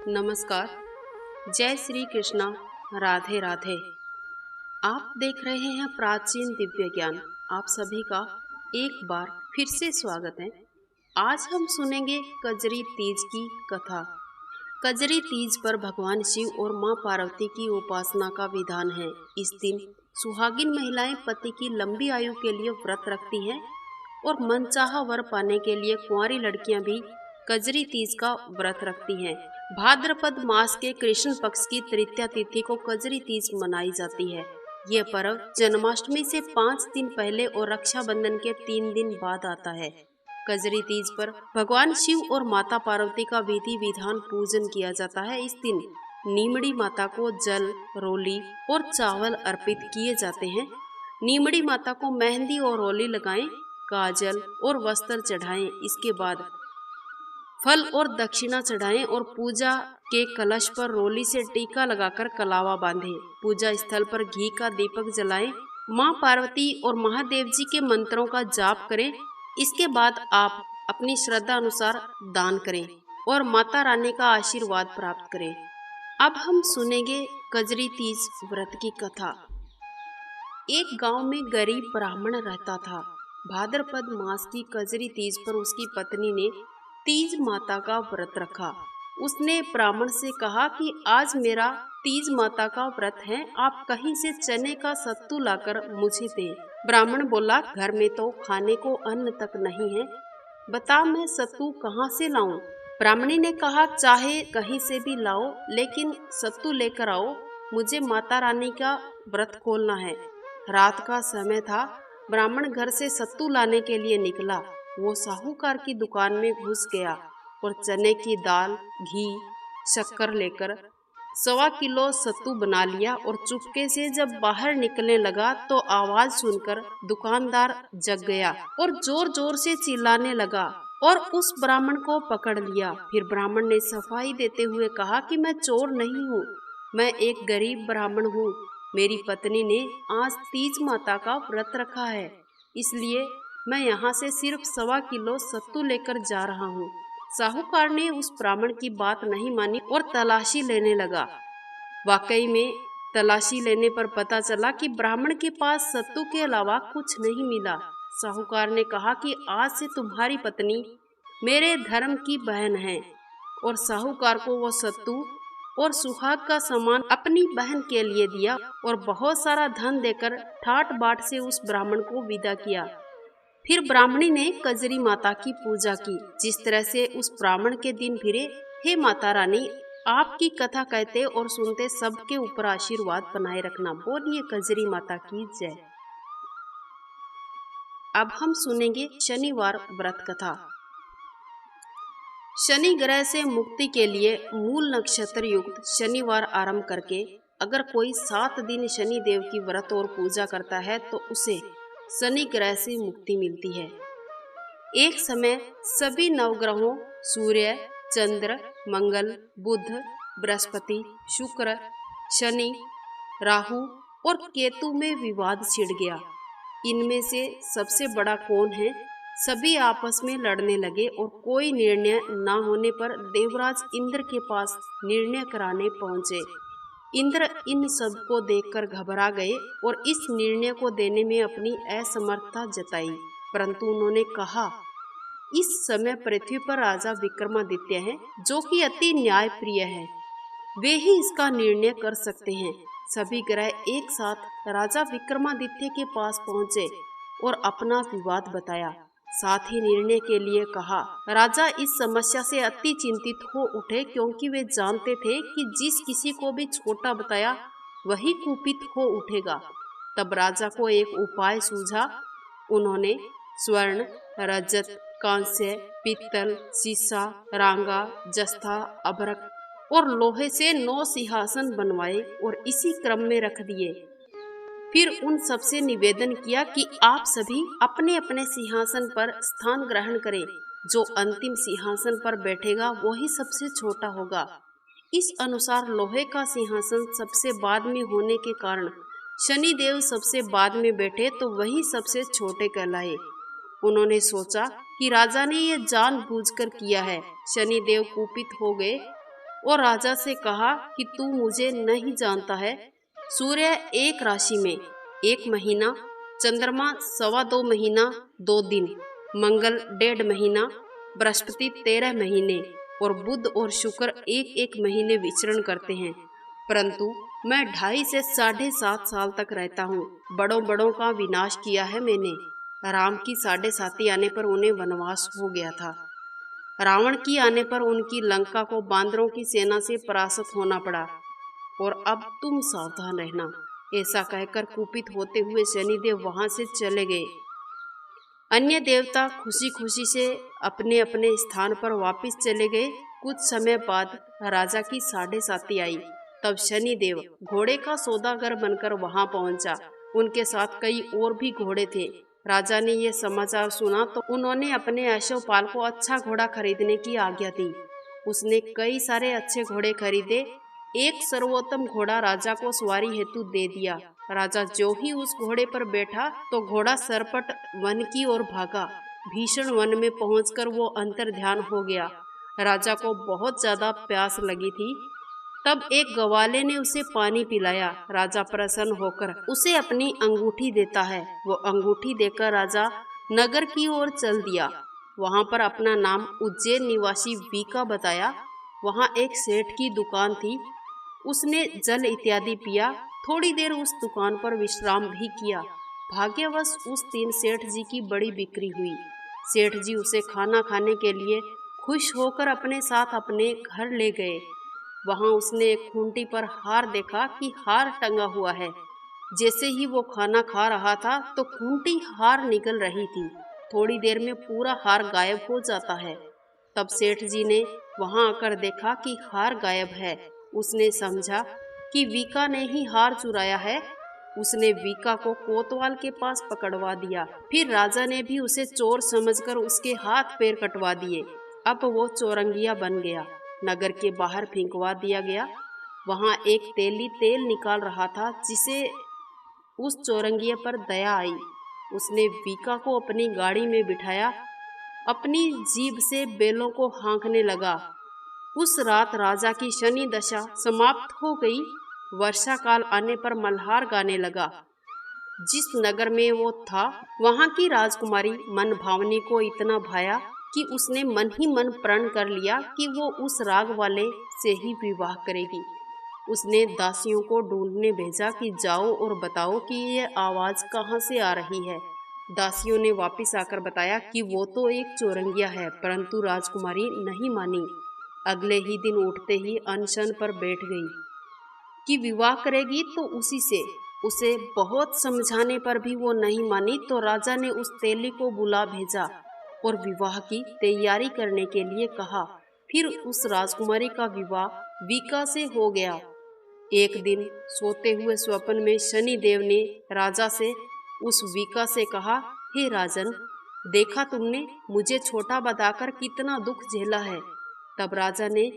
नमस्कार। जय श्री कृष्णा। राधे राधे। आप देख रहे हैं प्राचीन दिव्य ज्ञान। आप सभी का एक बार फिर से स्वागत है। आज हम सुनेंगे कजरी तीज की कथा। कजरी तीज पर भगवान शिव और मां पार्वती की उपासना का विधान है। इस दिन सुहागिन महिलाएं पति की लंबी आयु के लिए व्रत रखती हैं और मनचाहा वर पाने के लिए कुंवारी लड़कियां भी कजरी तीज का व्रत रखती हैं। भाद्रपद मास के कृष्ण पक्ष की तृतीया तिथि को कजरी तीज मनाई जाती है। यह पर्व जन्माष्टमी से 5 दिन पहले और रक्षाबंधन के 3 दिन बाद आता है। कजरी तीज पर भगवान शिव और माता पार्वती का विधि विधान पूजन किया जाता है। इस दिन नीमड़ी माता को जल, रोली और चावल अर्पित किए जाते हैं। नीमड़ी माता को मेहंदी और रोली लगाएं, काजल और वस्त्र चढ़ाएं। इसके बाद फल और दक्षिणा चढ़ाएं और पूजा के कलश पर रोली से टीका लगाकर कलावा बांधें। पूजा स्थल पर घी का दीपक जलाएं। मां पार्वती और महादेव जी के मंत्रों का जाप करें। इसके बाद आप अपनी श्रद्धा अनुसार दान करें और माता रानी का आशीर्वाद प्राप्त करें। अब हम सुनेंगे कजरी तीज व्रत की कथा। एक गांव में गरीब ब्राह्मण रहता था। भाद्रपद मास की कजरी तीज पर उसकी पत्नी ने तीज माता का व्रत रखा। उसने ब्राह्मण से कहा कि आज मेरा तीज माता का व्रत है, आप कहीं से चने का सत्तू लाकर मुझे दें। ब्राह्मण बोला, घर में तो खाने को अन्न तक नहीं है, बता मैं सत्तू कहाँ से लाऊं। ब्राह्मणी ने कहा, चाहे कहीं से भी लाओ, लेकिन सत्तू लेकर आओ, मुझे माता रानी का व्रत खोलना है। रात का समय था। ब्राह्मण घर से सत्तू लाने के लिए निकला। वो साहूकार की दुकान में घुस गया और चने की दाल, घी, शक्कर लेकर 1.25 किलो सत्तू बना लिया और चुपके से जब बाहर निकलने लगा तो आवाज सुनकर दुकानदार जग गया और जोर जोर से चिल्लाने लगा और उस ब्राह्मण को पकड़ लिया। फिर ब्राह्मण ने सफाई देते हुए कहा कि मैं चोर नहीं हूँ, मैं एक गरीब ब्राह्मण हूँ। मेरी पत्नी ने आज तीज माता का व्रत रखा है, इसलिए मैं यहाँ से सिर्फ 1.25 किलो सत्तू लेकर जा रहा हूँ। साहूकार ने उस ब्राह्मण की बात नहीं मानी और तलाशी लेने लगा। वाकई में तलाशी लेने पर पता चला कि ब्राह्मण के पास सत्तू के अलावा कुछ नहीं मिला। साहूकार ने कहा कि आज से तुम्हारी पत्नी मेरे धर्म की बहन है, और साहूकार को वो सत्तू और सुहाग का सामान अपनी बहन के लिए दिया और बहुत सारा धन देकर ठाट बाट से उस ब्राह्मण को विदा किया। फिर ब्राह्मणी ने कजरी माता की पूजा की। जिस तरह से उस ब्राह्मण के दिन फिरे, हे माता रानी, आपकी कथा कहते और सुनते सबके ऊपर आशीर्वाद बनाए रखना। बोलिए कजरी माता की जय। अब हम सुनेंगे शनिवार व्रत कथा। शनि ग्रह से मुक्ति के लिए मूल नक्षत्र युक्त शनिवार आरंभ करके अगर कोई 7 दिन शनि देव की व्रत और पूजा करता है तो उसे शनि ग्रह से मुक्ति मिलती है। एक समय सभी नवग्रहों सूर्य, चंद्र, मंगल, बुध, बृहस्पति, शुक्र, शनि, राहु और केतु में विवाद छिड़ गया। इनमें से सबसे बड़ा कौन है? सभी आपस में लड़ने लगे और कोई निर्णय न होने पर देवराज इंद्र के पास निर्णय कराने पहुंचे। इंद्र इन सब को देखकर घबरा गए और इस निर्णय को देने में अपनी असमर्थता जताई। परंतु उन्होंने कहा, इस समय पृथ्वी पर राजा विक्रमादित्य हैं, जो कि अति न्यायप्रिय है, वे ही इसका निर्णय कर सकते हैं। सभी ग्रह एक साथ राजा विक्रमादित्य के पास पहुंचे और अपना विवाद बताया, साथ ही निर्णय के लिए कहा। राजा इस समस्या से अति चिंतित हो उठे, क्योंकि वे जानते थे कि जिस किसी को भी छोटा बताया वही कुपित हो उठेगा। तब राजा को एक उपाय सूझा। उन्होंने स्वर्ण, रजत, कांस्य, पीतल, सीसा, रांगा, जस्ता, अभ्रक और लोहे से 9 सिंहासन बनवाए और इसी क्रम में रख दिए। फिर उन सबसे निवेदन किया कि आप सभी अपने अपने सिंहासन पर स्थान ग्रहण करें। जो अंतिम सिंहासन पर बैठेगा वही सबसे छोटा होगा। इस अनुसार लोहे का सिंहासन सबसे बाद में होने के कारण शनि देव सबसे बाद में बैठे तो वही सबसे छोटे कहलाए। उन्होंने सोचा कि राजा ने यह जानबूझकर किया है। शनि देव कुपित हो गए और राजा से कहा कि तू मुझे नहीं जानता है, सूर्य एक राशि में 1 महीना, चंद्रमा 2.25 महीना 2 दिन, मंगल 1.5 महीना, बृहस्पति 13 महीने और बुध और शुक्र 1-1 महीने विचरण करते हैं, परंतु मैं 2.5 से 7.5 साल तक रहता हूँ। बड़ों बड़ों का विनाश किया है मैंने। राम की 7.5 आने पर उन्हें वनवास हो गया था। रावण की आने पर उनकी लंका को बांदरों की सेना से परास्त होना पड़ा, और अब तुम सावधान रहना। ऐसा कहकर कुपित होते हुए शनिदेव वहां से चले गए। अन्य देवता खुशी खुशी से अपने अपने स्थान पर वापस चले गए। कुछ समय बाद राजा की 7.5 आई। तब शनिदेव घोड़े का सौदागर बनकर वहां पहुंचा। उनके साथ कई और भी घोड़े थे। राजा ने यह समाचार सुना तो उन्होंने अपने अश्वपाल को अच्छा घोड़ा खरीदने की आज्ञा दी। उसने कई सारे अच्छे घोड़े खरीदे। एक सर्वोत्तम घोड़ा राजा को सवारी हेतु दे दिया। राजा जो ही उस घोड़े पर बैठा तो घोड़ा सरपट वन की ओर भागा। भीषण वन में पहुंचकर वो अंतर ध्यान हो गया। राजा को बहुत ज्यादा प्यास लगी थी। तब एक ग्वाले ने उसे पानी पिलाया। राजा प्रसन्न होकर उसे अपनी अंगूठी देता है। वो अंगूठी देकर राजा नगर की ओर चल दिया। वहां पर अपना नाम उज्जैन निवासी वीका बताया। वहां एक सेठ की दुकान थी। उसने जल इत्यादि पिया। थोड़ी देर उस दुकान पर विश्राम भी किया। भाग्यवश उस दिन सेठ जी की बड़ी बिक्री हुई। सेठ जी उसे खाना खाने के लिए खुश होकर अपने साथ अपने घर ले गए। वहां उसने एक खूंटी पर हार देखा कि हार टंगा हुआ है। जैसे ही वो खाना खा रहा था तो खूंटी हार निकल रही थी। थोड़ी देर में पूरा हार गायब हो जाता है। तब सेठ जी ने वहां आकर देखा कि हार गायब है। उसने समझा कि वीका ने ही हार चुराया है। उसने वीका को कोतवाल के पास पकड़वा दिया। फिर राजा ने भी उसे चोर समझकर उसके हाथ पैर कटवा दिए। अब वो चौरंगिया बन गया। नगर के बाहर फेंकवा दिया गया। वहां एक तेली तेल निकाल रहा था, जिसे उस चौरंगिया पर दया आई। उसने वीका को अपनी गाड़ी में बिठाया। अपनी जीभ से बैलों को हाँकने लगा। उस रात राजा की शनि दशा समाप्त हो गई। वर्षा काल आने पर मल्हार गाने लगा। जिस नगर में वो था वहां की राजकुमारी मन भावनी को इतना भाया कि उसने मन ही मन प्रण कर लिया कि वो उस राग वाले से ही विवाह करेगी। उसने दासियों को ढूंढने भेजा कि जाओ और बताओ कि ये आवाज कहाँ से आ रही है। दासियों ने वापस आकर बताया कि वो तो एक चौरंगिया है, परंतु राजकुमारी नहीं मानी। अगले ही दिन उठते ही अनशन पर बैठ गई कि विवाह करेगी तो उसी से। उसे बहुत समझाने पर भी वो नहीं मानी तो राजा ने उस तेली को बुला भेजा और विवाह की तैयारी करने के लिए कहा। फिर उस राजकुमारी का विवाह वीका से हो गया। एक दिन सोते हुए स्वप्न में शनि देव ने राजा से उस वीका से कहा, हे राजन, देखा तुमने मुझे छोटा बताकर कितना दुख झेला है। तब राजा ने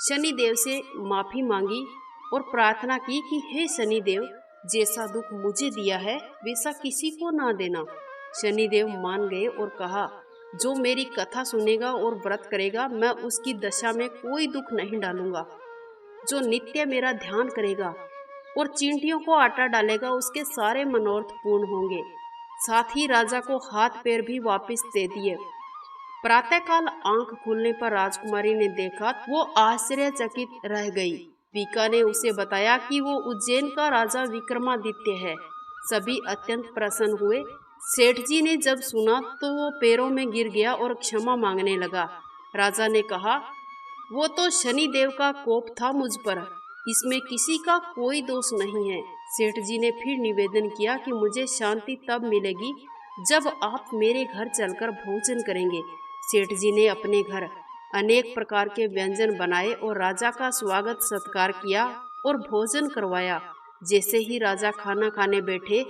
शनि देव से माफी मांगी और प्रार्थना की कि हे शनि देव, जैसा दुख मुझे दिया है वैसा किसी को ना देना। शनि देव मान गए और कहा, जो मेरी कथा सुनेगा और व्रत करेगा मैं उसकी दशा में कोई दुख नहीं डालूंगा। जो नित्य मेरा ध्यान करेगा और चींटियों को आटा डालेगा उसके सारे मनोरथ पूर्ण होंगे। साथ ही राजा को हाथ पैर भी वापस दे दिए। प्रातःकाल आंख खुलने पर राजकुमारी ने देखा, वो आश्चर्यचकित रह गई। वीका ने उसे बताया कि वो उज्जैन का राजा विक्रमादित्य है। सभी अत्यंत प्रसन्न हुए। सेठ जी ने जब सुना तो वो पैरों में गिर गया और क्षमा मांगने लगा। राजा ने कहा, वो तो शनि देव का कोप था मुझ पर, इसमें किसी का कोई दोष नहीं है। सेठ जी ने फिर निवेदन किया कि मुझे शांति तब मिलेगी जब आप मेरे घर चलकर भोजन करेंगे। सेठ जी ने अपने घर अनेक प्रकार के व्यंजन बनाए और राजा का स्वागत सत्कार किया और भोजन करवाया। जैसे ही राजा खाना खाने बैठे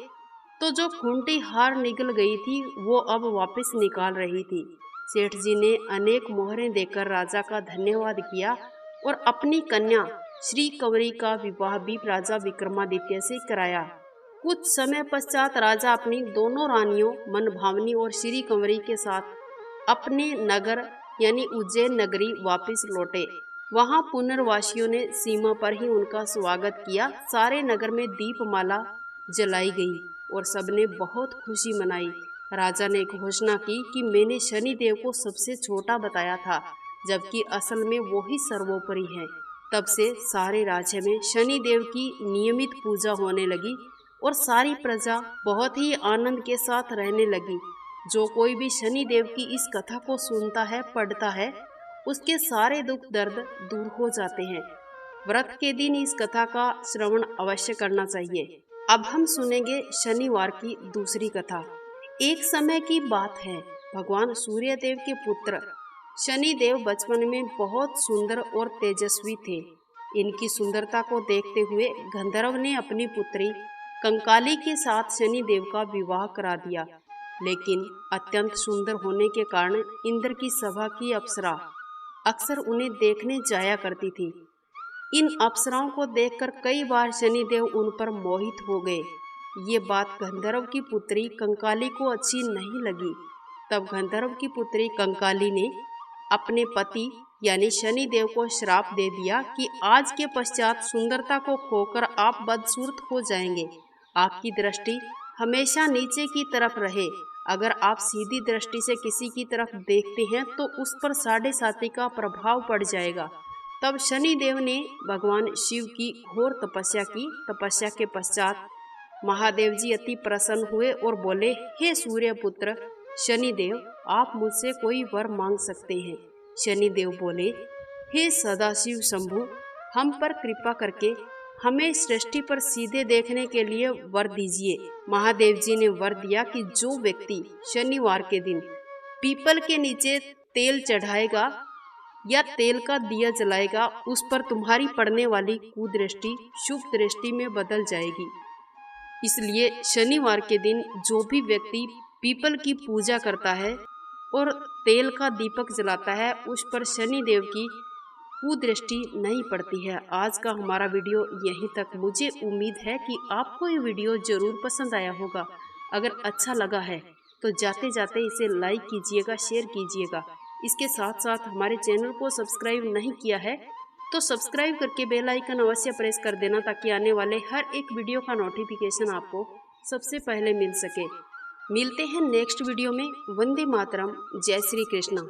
तो जो खूंटी हार निकल गई थी वो अब वापस निकाल रही थी। सेठ जी ने अनेक मोहरें देकर राजा का धन्यवाद किया और अपनी कन्या श्री कंवरी का विवाह भी राजा विक्रमादित्य से कराया। कुछ समय पश्चात राजा अपनी दोनों रानियों मनभावनी और श्री कंवरी के साथ अपने नगर यानी उज्जैन नगरी वापस लौटे। वहां पुनर्वासियों ने सीमा पर ही उनका स्वागत किया। सारे नगर में दीपमाला जलाई गई और सबने बहुत खुशी मनाई। राजा ने घोषणा की कि मैंने शनिदेव को सबसे छोटा बताया था, जबकि असल में वो ही सर्वोपरि है। तब से सारे राज्य में शनिदेव की नियमित पूजा होने लगी और सारी प्रजा बहुत ही आनंद के साथ रहने लगी। जो कोई भी शनिदेव की इस कथा को सुनता है, पढ़ता है, उसके सारे दुख दर्द दूर हो जाते हैं। व्रत के दिन इस कथा का श्रवण अवश्य करना चाहिए। अब हम सुनेंगे शनिवार की दूसरी कथा। एक समय की बात है, भगवान सूर्यदेव के पुत्र शनिदेव बचपन में बहुत सुंदर और तेजस्वी थे। इनकी सुंदरता को देखते हुए गंधर्व ने अपनी पुत्री कंकाली के साथ शनिदेव का विवाह करा दिया। लेकिन अत्यंत सुंदर होने के कारण इंद्र की सभा की अप्सरा अक्सर उन्हें देखने जाया करती थी। इन अप्सराओं को देखकर कई बार शनिदेव उन पर मोहित हो गए। ये बात गंधर्व की पुत्री कंकाली को अच्छी नहीं लगी। तब गंधर्व की पुत्री कंकाली ने अपने पति यानी शनिदेव को श्राप दे दिया कि आज के पश्चात सुंदरता को खोकर आप बदसूरत हो जाएंगे। आपकी दृष्टि हमेशा नीचे की तरफ रहे। अगर आप सीधी दृष्टि से किसी की तरफ देखते हैं तो उस पर साढ़े साती का प्रभाव पड़ जाएगा। तब शनिदेव ने भगवान शिव की घोर तपस्या की। तपस्या के पश्चात महादेव जी अति प्रसन्न हुए और बोले, हे सूर्यपुत्र शनिदेव, आप मुझसे कोई वर मांग सकते हैं। शनिदेव बोले, हे सदाशिव शंभु, हम पर कृपा करके हमें सृष्टि पर सीधे देखने के लिए वर दीजिए। महादेव जी ने वर दिया कि जो व्यक्ति शनिवार के दिन पीपल के नीचे तेल चढ़ाएगा या तेल का दिया जलाएगा, उस पर तुम्हारी पड़ने वाली कुदृष्टि शुभ दृष्टि में बदल जाएगी। इसलिए शनिवार के दिन जो भी व्यक्ति पीपल की पूजा करता है और तेल का दीपक जलाता है, उस पर शनिदेव की कुदृष्टि नहीं पड़ती है। आज का हमारा वीडियो यहीं तक। मुझे उम्मीद है कि आपको ये वीडियो जरूर पसंद आया होगा। अगर अच्छा लगा है तो जाते जाते इसे लाइक कीजिएगा, शेयर कीजिएगा। इसके साथ साथ हमारे चैनल को सब्सक्राइब नहीं किया है तो सब्सक्राइब करके बेल आइकन अवश्य प्रेस कर देना, ताकि आने वाले हर एक वीडियो का नोटिफिकेशन आपको सबसे पहले मिल सके। मिलते हैं नेक्स्ट वीडियो में। वंदे मातरम। जय श्री कृष्णा।